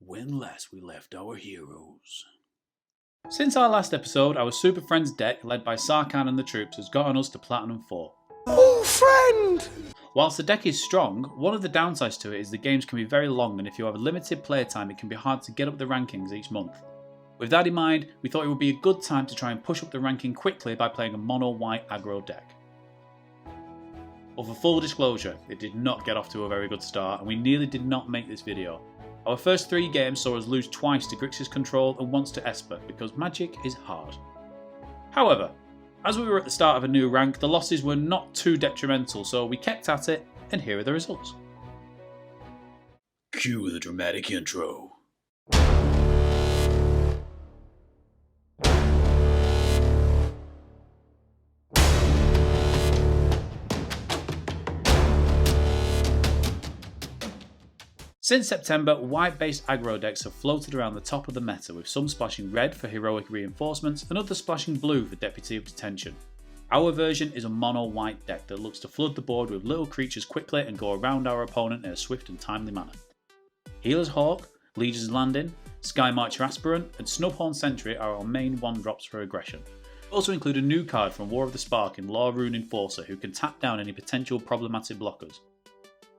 when last we left our heroes. Since our last episode, our Super Friends deck, led by Sarkhan and the troops, has gotten us to Platinum 4. Oh, friend! Whilst the deck is strong, one of the downsides to it is the games can be very long, and if you have a limited playtime it can be hard to get up the rankings each month. With that in mind, we thought it would be a good time to try and push up the ranking quickly by playing a mono white aggro deck. But for full disclosure, it did not get off to a very good start and we nearly did not make this video. Our first 3 games saw us lose twice to Grixis Control and once to Esper because Magic is hard. However, as we were at the start of a new rank, the losses were not too detrimental, so we kept at it, and here are the results. Cue the dramatic intro. Since September, white-based aggro decks have floated around the top of the meta, with some splashing red for heroic reinforcements and others splashing blue for Deputy of Detention. Our version is a mono white deck that looks to flood the board with little creatures quickly and go around our opponent in a swift and timely manner. Healer's Hawk, Legion's Landing, Sky Marcher Aspirant and Snubhorn Sentry are our main 1-drops for aggression. We also include a new card from War of the Spark in Law Rune Enforcer who can tap down any potential problematic blockers.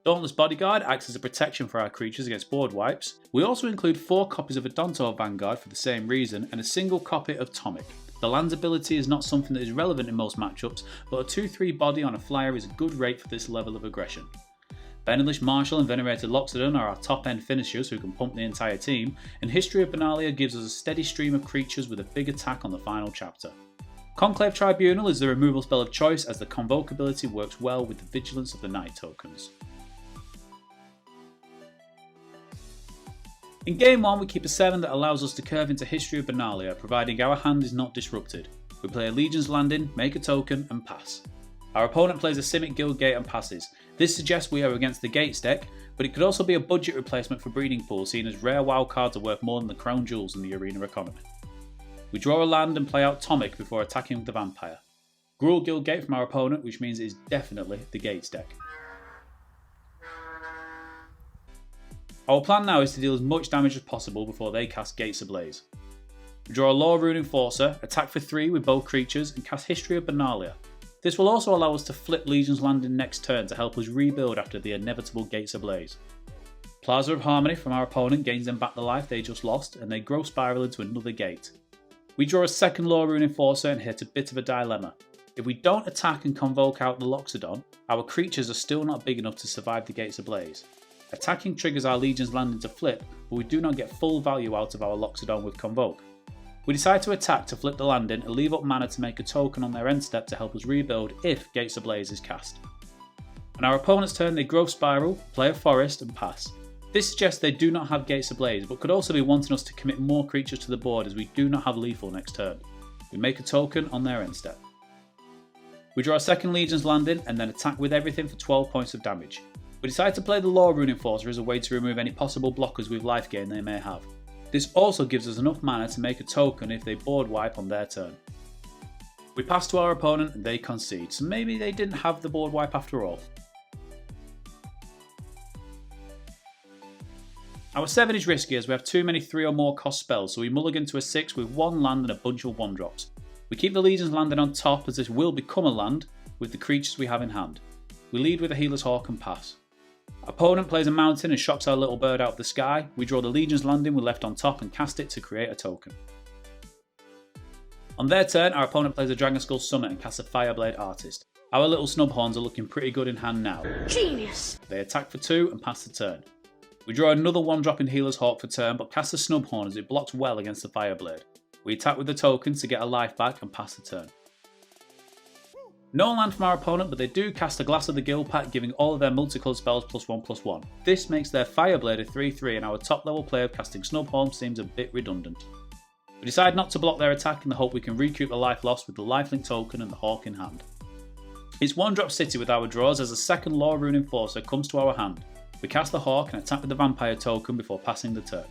Dauntless Bodyguard acts as a protection for our creatures against board wipes. We also include 4 copies of Adonto Vanguard for the same reason and a single copy of Tomic. The land's ability is not something that is relevant in most matchups, but a 2-3 body on a flyer is a good rate for this level of aggression. Benelish Marshal and Venerated Loxodon are our top end finishers who can pump the entire team, and History of Benalia gives us a steady stream of creatures with a big attack on the final chapter. Conclave Tribunal is the removal spell of choice as the Convoke ability works well with the Vigilance of the Night tokens. In game 1 we keep a 7 that allows us to curve into History of Benalia, providing our hand is not disrupted. We play a Legion's Landing, make a token and pass. Our opponent plays a Simic Guildgate and passes. This suggests we are against the Gates deck, but it could also be a budget replacement for Breeding Pool, seeing as rare wild cards are worth more than the Crown Jewels in the Arena economy. We draw a land and play out Tomic before attacking with the Vampire. Gruul Guildgate from our opponent, which means it is definitely the Gates deck. Our plan now is to deal as much damage as possible before they cast Gates Ablaze. We draw a Law Rune Enforcer, attack for 3 with both creatures and cast History of Benalia. This will also allow us to flip Legion's Landing next turn to help us rebuild after the inevitable Gates Ablaze. Plaza of Harmony from our opponent gains them back the life they just lost and they grow spiral into another gate. We draw a second Law Rune Enforcer and hit a bit of a dilemma. If we don't attack and convoke out the Loxodon, our creatures are still not big enough to survive the Gates Ablaze. Attacking triggers our Legion's Landing to flip, but we do not get full value out of our Loxodon with Convoke. We decide to attack to flip the landing and leave up mana to make a token on their end step to help us rebuild if Gates Ablaze is cast. On our opponent's turn they grow Spiral, play a Forest and pass. This suggests they do not have Gates Ablaze, but could also be wanting us to commit more creatures to the board as we do not have lethal next turn. We make a token on their end step. We draw a second Legion's Landing and then attack with everything for 12 points of damage. We decide to play the Law Rune Enforcer as a way to remove any possible blockers with life gain they may have. This also gives us enough mana to make a token if they board wipe on their turn. We pass to our opponent and they concede, so maybe they didn't have the board wipe after all. Our 7 is risky as we have too many 3 or more cost spells, so we mulligan to a 6 with 1 land and a bunch of 1-drops. We keep the Legion's Landing on top as this will become a land with the creatures we have in hand. We lead with a Healer's Hawk and pass. Opponent plays a mountain and shocks our little bird out of the sky. We draw the Legion's Landing we left on top and cast it to create a token. On their turn, our opponent plays a Dragonskull Summit and casts a Fireblade Artist. Our little Snubhorns are looking pretty good in hand now. Genius! They attack for 2 and pass the turn. We draw another 1-drop in Healer's Hawk for turn but cast the Snubhorn as it blocks well against the Fireblade. We attack with the token to get a life back and pass the turn. No land from our opponent, but they do cast a Glass of the Guild pack, giving all of their multicoloured spells +1/+1. This makes their Fireblade a 3/3 and our top level player casting Snubhorn seems a bit redundant. We decide not to block their attack in the hope we can recoup the life lost with the lifelink token and the Hawk in hand. It's 1-drop City with our draws as a second Law Rune Enforcer comes to our hand. We cast the Hawk and attack with the Vampire token before passing the turn.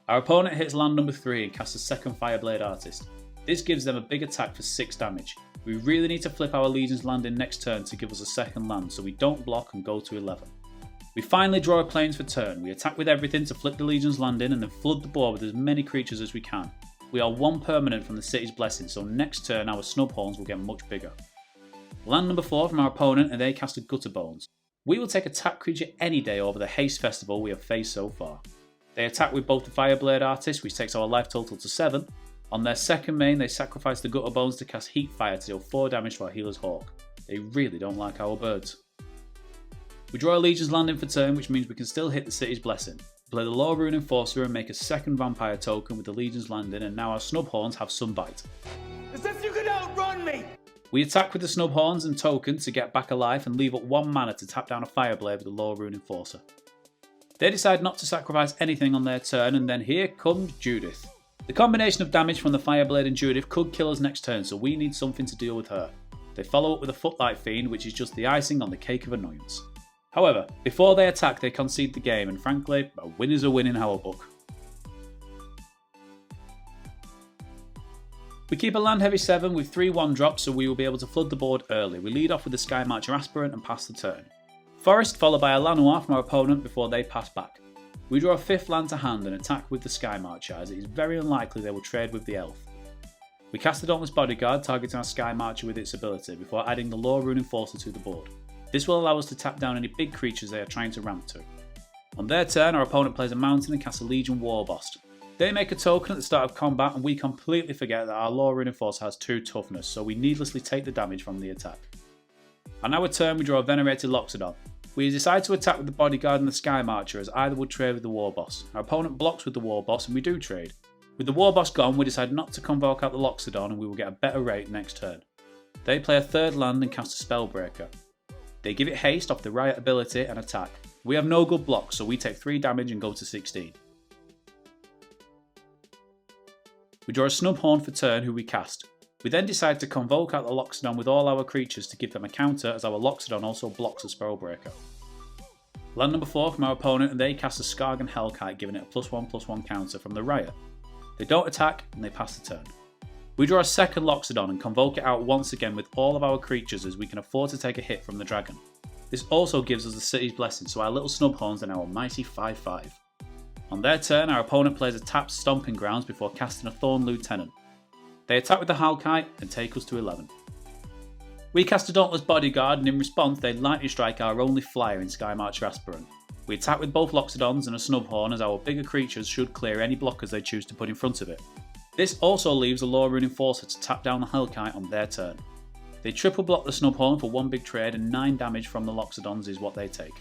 Our opponent hits land number 3 and casts a second Fireblade Artist. This gives them a big attack for 6 damage. We really need to flip our Legion's Landing next turn to give us a second land so we don't block and go to 11. We finally draw a planes for turn. We attack with everything to flip the Legion's Landing and then flood the board with as many creatures as we can. We are 1 permanent from the city's blessing, so next turn our Snubhorns will get much bigger. Land number 4 from our opponent, and they cast a Gutterbones. We will take a tap creature any day over the haste festival we have faced so far. They attack with both the Fireblade Artist, which takes our life total to 7. On their second main, they sacrifice the Gutterbones to cast Heat Fire to deal 4 damage to our Healer's Hawk. They really don't like our birds. We draw a Legion's Landing for turn, which means we can still hit the city's blessing. Play the Law Rune Enforcer and make a second Vampire token with the Legion's Landing, and now our Snubhorns have Sunbite. As if you could outrun me! We attack with the Snubhorns and token to get back alive and leave up 1 mana to tap down a Fireblade with the Law Rune Enforcer. They decide not to sacrifice anything on their turn, and then here comes Judith. The combination of damage from the Fireblade and Judith could kill us next turn, so we need something to deal with her. They follow up with a Footlight Fiend, which is just the icing on the cake of annoyance. However, before they attack, they concede the game, and frankly, a win is a win in our book. We keep a land heavy 7 with 3 1-drops, so we will be able to flood the board early. We lead off with the Sky Marcher Aspirant and pass the turn. Forest followed by a Lanoir from our opponent before they pass back. We draw a 5th land to hand and attack with the Sky Marcher, as it is very unlikely they will trade with the Elf. We cast the Dauntless Bodyguard, targeting our Sky Marcher with its ability, before adding the Law Rune Enforcer to the board. This will allow us to tap down any big creatures they are trying to ramp to. On their turn, our opponent plays a Mountain and casts a Legion Warboss. They make a token at the start of combat, and we completely forget that our Law Rune Enforcer has 2 toughness, so we needlessly take the damage from the attack. On our turn, we draw a Venerated Loxodon. We decide to attack with the Bodyguard and the Sky Marcher, as either would trade with the Warboss. Our opponent blocks with the Warboss, and we do trade. With the Warboss gone, we decide not to convoke out the Loxodon, and we will get a better rate next turn. They play a 3rd land and cast a Spellbreaker. They give it haste off the Riot ability and attack. We have no good blocks, so we take 3 damage and go to 16. We draw a Snubhorn for turn, who we cast. We then decide to convoke out the Loxodon with all our creatures to give them a counter, as our Loxodon also blocks a Spellbreaker. Land number 4 from our opponent, and they cast a Skargan Hellkite, giving it a +1/+1 counter from the Riot. They don't attack, and they pass the turn. We draw a 2nd Loxodon and convoke it out once again with all of our creatures, as we can afford to take a hit from the dragon. This also gives us the city's blessing, so our little Snubhorns are now a mighty 5/5. On their turn, our opponent plays a tapped Stomping Grounds before casting a Thorn Lieutenant. They attack with the Hellkite and take us to 11. We cast a Dauntless Bodyguard, and in response they lightning strike our only flyer in Sky Marcher Aspirant. We attack with both Loxodons and a Snubhorn, as our bigger creatures should clear any blockers they choose to put in front of it. This also leaves a Law Rune Enforcer to tap down the Hellkite on their turn. They triple block the Snubhorn for 1 big trade, and 9 damage from the Loxodons is what they take.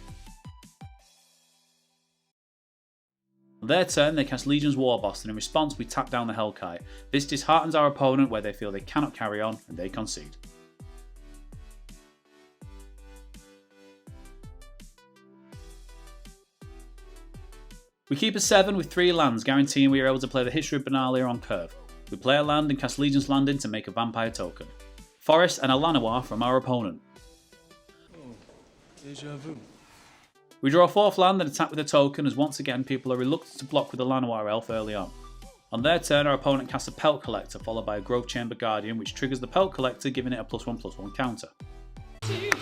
On their turn, they cast Legion's Warboss, and in response we tap down the Hellkite. This disheartens our opponent, where they feel they cannot carry on, and they concede. We keep a 7 with 3 lands, guaranteeing we are able to play the History of Benalia on curve. We play a land and cast Legion's Landing to make a Vampire token. Forest and a Lanoir from our opponent. Oh, déjà vu. We draw a 4th land and attack with a token, as once again people are reluctant to block with the Lanoir Elf early on. On their turn, our opponent casts a Pelt Collector, followed by a Grove Chamber Guardian, which triggers the Pelt Collector, giving it a +1/+1 counter.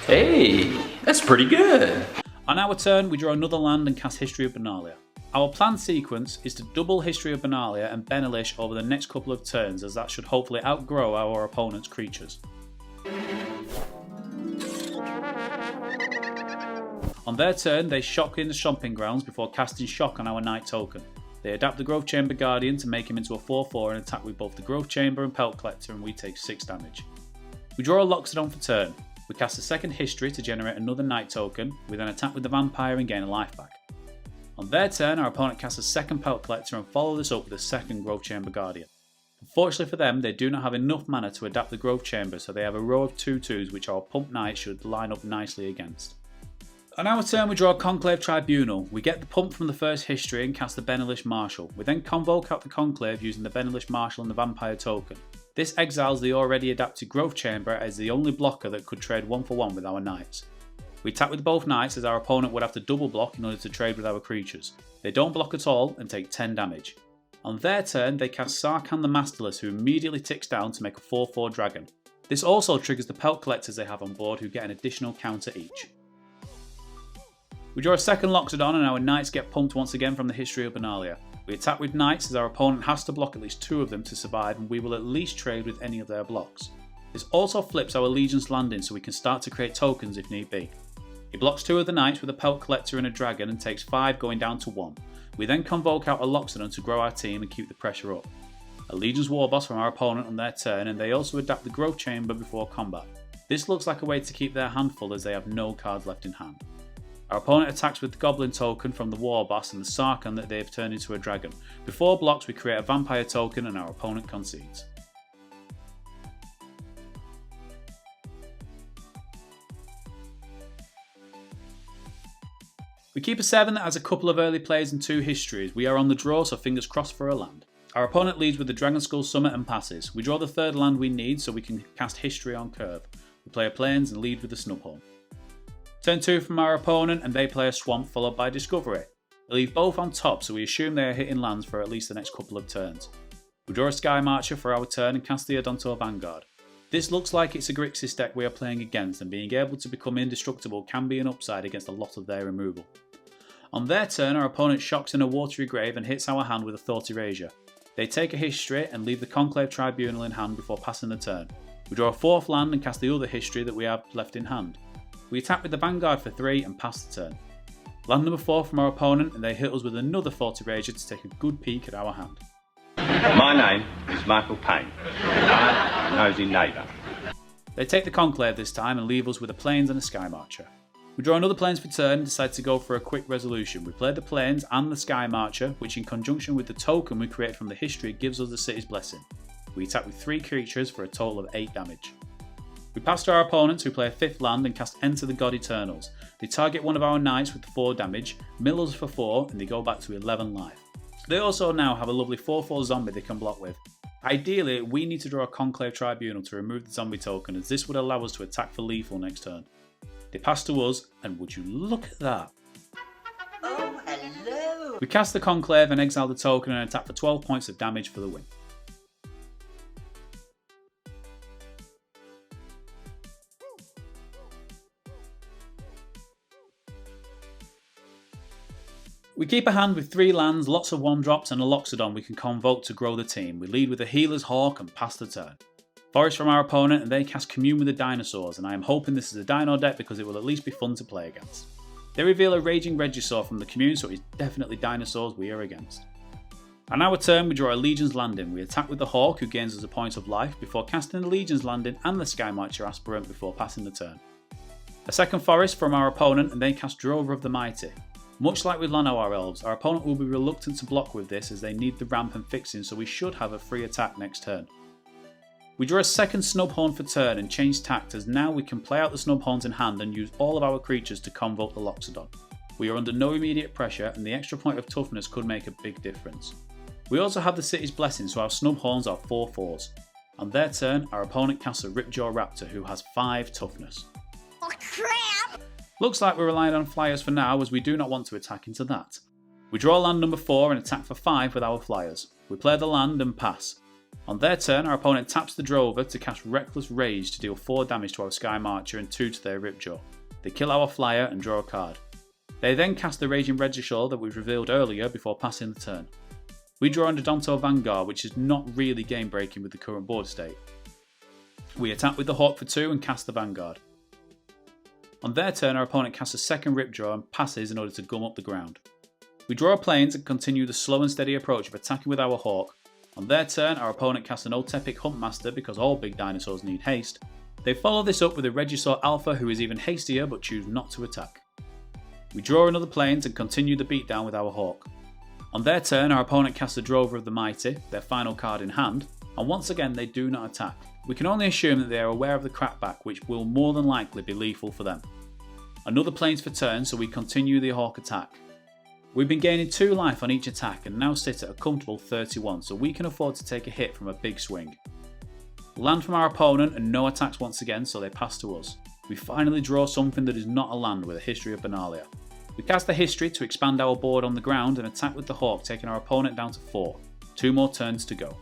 Hey, that's pretty good. On our turn, we draw another land and cast History of Benalia. Our planned sequence is to double History of Benalia and Benalish over the next couple of turns, as that should hopefully outgrow our opponent's creatures. On their turn, they shock in the Stomping Grounds before casting Shock on our Knight token. They adapt the Grove Chamber Guardian to make him into a 4/4 and attack with both the Grove Chamber and Pelt Collector, and we take 6 damage. We draw a Loxodon for turn. We cast a 2nd History to generate another Knight token. We then attack with the Vampire and gain a life back. On their turn, our opponent casts a 2nd Pelt Collector and follow this up with a 2nd Grove Chamber Guardian. Unfortunately for them, they do not have enough mana to adapt the Grove Chamber, so they have a row of 2/2s which our Pump Knight should line up nicely against. On our turn, we draw a Conclave Tribunal. We get the Pump from the first History and cast the Benalish Marshal. We then convoke out the Conclave using the Benalish Marshal and the Vampire token. This exiles the already adapted Grove Chamber as the only blocker that could trade 1/1 with our Knights. We attack with both Knights, as our opponent would have to double block in order to trade with our creatures. They don't block at all and take 10 damage. On their turn, they cast Sarkhan the Masterless, who immediately ticks down to make a 4/4 dragon. This also triggers the Pelt Collectors they have on board, who get an additional counter each. We draw a second Loxodon and our Knights get pumped once again from the History of Benalia. We attack with Knights as our opponent has to block at least 2 of them to survive, and we will at least trade with any of their blocks. This also flips our Allegiance landing so we can start to create tokens if need be. He blocks 2 of the Knights with a Pelt Collector and a Dragon and takes 5 going down to 1. We then convoke out a Loxodon to grow our team and keep the pressure up. Allegiance Warboss from our opponent on their turn, and they also adapt the Growth Chamber before combat. This looks like a way to keep their hand full as they have no cards left in hand. Our opponent attacks with the Goblin token from the Warboss and the Sarkhan that they have turned into a dragon. Before blocks we create a Vampire token and our opponent concedes. We keep a 7 that has a couple of early plays and 2 histories. We are on the draw, so fingers crossed for a land. Our opponent leads with the Dragon Skull Summit and passes. We draw the 3rd land we need so we can cast History on curve. We play a Plains and lead with the Snubhorn. Turn 2 from our opponent and they play a Swamp followed by Discovery. They leave both on top, so we assume they are hitting lands for at least the next couple of turns. We draw a Sky Marcher for our turn and cast the Odonto Vanguard. This looks like it's a Grixis deck we are playing against, and being able to become indestructible can be an upside against a lot of their removal. On their turn, our opponent shocks in a Watery Grave and hits our hand with a Thought Erasure. They take a History and leave the Conclave Tribunal in hand before passing the turn. We draw a 4th land and cast the other History that we have left in hand. We attack with the Vanguard for 3 and pass the turn. Land number 4 from our opponent and they hit us with another Thought Erasure to take a good peek at our hand. My name is Michael Payne. I'm a nosy neighbour. They take the Conclave this time and leave us with a Plains and a Sky Marcher. We draw another Plains for turn and decide to go for a quick resolution. We play the Plains and the Sky Marcher, which in conjunction with the token we create from the History gives us the City's Blessing. We attack with 3 creatures for a total of 8 damage. We pass to our opponents who play a 5th land and cast Enter the God Eternals. They target one of our Knights with 4 damage, mill us for 4 and they go back to 11 life. They also now have a lovely 4/4 zombie they can block with. Ideally, we need to draw a Conclave Tribunal to remove the zombie token, as this would allow us to attack for lethal next turn. They pass to us, and would you look at that? Oh, hello! We cast the Conclave and exile the token and attack for 12 points of damage for the win. We keep a hand with 3 lands, lots of 1-drops and a Loxodon we can convoke to grow the team. We lead with a Healer's Hawk and pass the turn. Forest from our opponent and they cast Commune with the Dinosaurs, and I am hoping this is a Dino deck because it will at least be fun to play against. They reveal a Raging Regisaur from the Commune, so it's definitely Dinosaurs we are against. On our turn we draw a Legion's Landing. We attack with the Hawk who gains us a point of life before casting the Legion's Landing and the Sky Marcher Aspirant before passing the turn. A second Forest from our opponent and they cast Drover of the Mighty. Much like with Llanowar Elves, our opponent will be reluctant to block with this as they need the ramp and fixing, so we should have a free attack next turn. We draw a second Snubhorn for turn and change tact, as now we can play out the Snubhorns in hand and use all of our creatures to convoke the Loxodon. We are under no immediate pressure and the extra point of toughness could make a big difference. We also have the City's Blessing, so our Snubhorns are 4/4s. On their turn, our opponent casts a Ripjaw Raptor who has 5 toughness. Oh, crap! Looks like we're relying on flyers for now, as we do not want to attack into that. We draw land number 4 and attack for 5 with our flyers. We play the land and pass. On their turn, our opponent taps the Drover to cast Reckless Rage to deal 4 damage to our Sky Marcher and 2 to their Ripjaw. They kill our flyer and draw a card. They then cast the Raging Regisaur that we revealed earlier before passing the turn. We draw an Odonto Vanguard, which is not really game breaking with the current board state. We attack with the Hawk for 2 and cast the Vanguard. On their turn, our opponent casts a second Ripjaw and passes in order to gum up the ground. We draw a Plains and continue the slow and steady approach of attacking with our Hawk. On their turn, our opponent casts an Otepic Huntmaster because all big dinosaurs need haste. They follow this up with a Regisaur Alpha who is even hastier but choose not to attack. We draw another Plains and continue the beatdown with our Hawk. On their turn, our opponent casts a Drover of the Mighty, their final card in hand, and once again they do not attack. We can only assume that they are aware of the crackback, which will more than likely be lethal for them. Another Plains for turn, so we continue the Hawk attack. We've been gaining 2 life on each attack and now sit at a comfortable 31, so we can afford to take a hit from a big swing. Land from our opponent and no attacks once again, so they pass to us. We finally draw something that is not a land with a History of Benalia. We cast the History to expand our board on the ground and attack with the Hawk, taking our opponent down to 4. 2 more turns to go.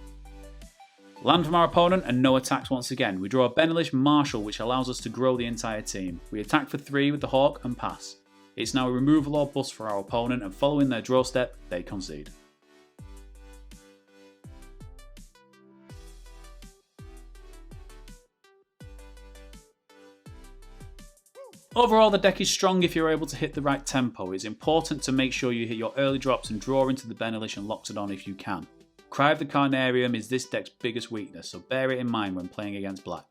Land from our opponent and no attacks once again. We draw a Benelish Marshal which allows us to grow the entire team. We attack for 3 with the Hawk and pass. It's now a removal or bust for our opponent, and following their draw step, they concede. Overall, the deck is strong if you're able to hit the right tempo. It's important to make sure you hit your early drops and draw into the Benelish and Loxodon if you can. Cry of the Carnarium is this deck's biggest weakness, so bear it in mind when playing against black.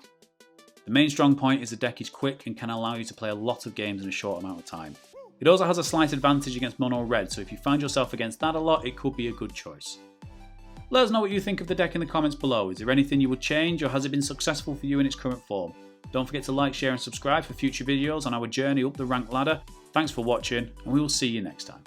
The main strong point is the deck is quick and can allow you to play a lot of games in a short amount of time. It also has a slight advantage against mono red, so if you find yourself against that a lot, it could be a good choice. Let us know what you think of the deck in the comments below. Is there anything you would change, or has it been successful for you in its current form? Don't forget to like, share and subscribe for future videos on our journey up the rank ladder. Thanks for watching, and we will see you next time.